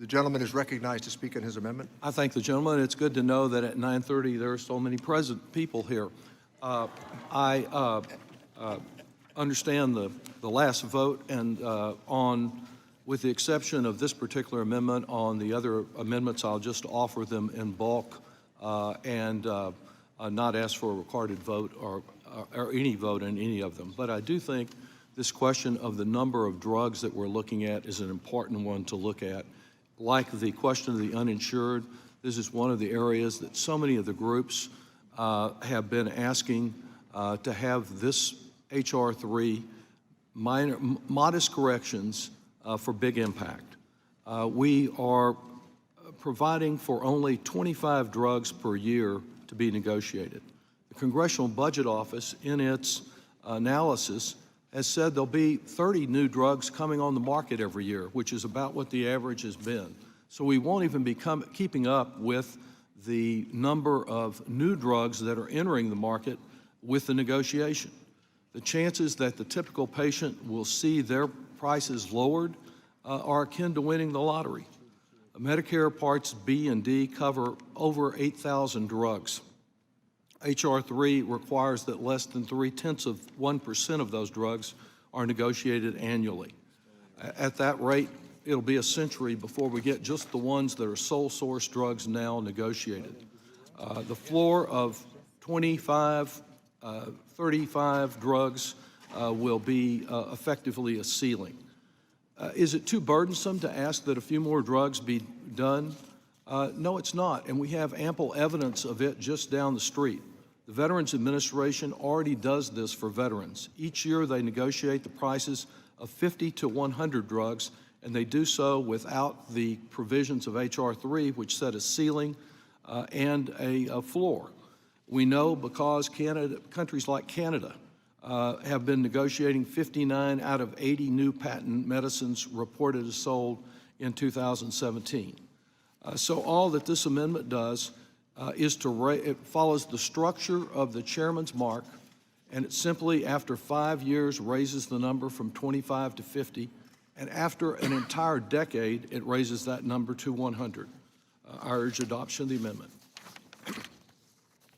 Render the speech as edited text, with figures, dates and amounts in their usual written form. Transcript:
The gentleman is recognized to speak on his amendment. I thank the gentleman. It's good to know that at 9:30 there are so many present people here. I understand the last vote, and with the exception of this particular amendment, on the other amendments, I'll just offer them in bulk and not ask for a recorded vote or any vote in any of them. But I do think this question of the number of drugs that we're looking at is an important one to look at. Like the question of the uninsured, this is one of the areas that so many of the groups have been asking to have this H.R. 3 modest corrections for big impact. We are providing for only 25 drugs per year to be negotiated. The Congressional Budget Office, in its analysis, has said there'll be 30 new drugs coming on the market every year, which is about what the average has been. So we won't even be keeping up with the number of new drugs that are entering the market with the negotiation. The chances that the typical patient will see their prices lowered are akin to winning the lottery. Medicare Parts B and D cover over 8,000 drugs. H.R. 3 requires that less than 0.3% of those drugs are negotiated annually. At that rate, it'll be a century before we get just the ones that are sole source drugs now negotiated. The floor of 25, 35 drugs will be effectively a ceiling. Is it too burdensome to ask that a few more drugs be done? No, it's not, and we have ample evidence of it just down the street. The Veterans Administration already does this for veterans. Each year they negotiate the prices of 50 to 100 drugs, and they do so without the provisions of H.R. 3, which set a ceiling and a floor. We know because countries like Canada have been negotiating 59 out of 80 new patent medicines reported as sold in 2017. So all that this amendment does is it follows the structure of the chairman's mark, and it simply, after 5 years, raises the number from 25 to 50, and after an entire decade, it raises that number to 100. I urge adoption of the amendment.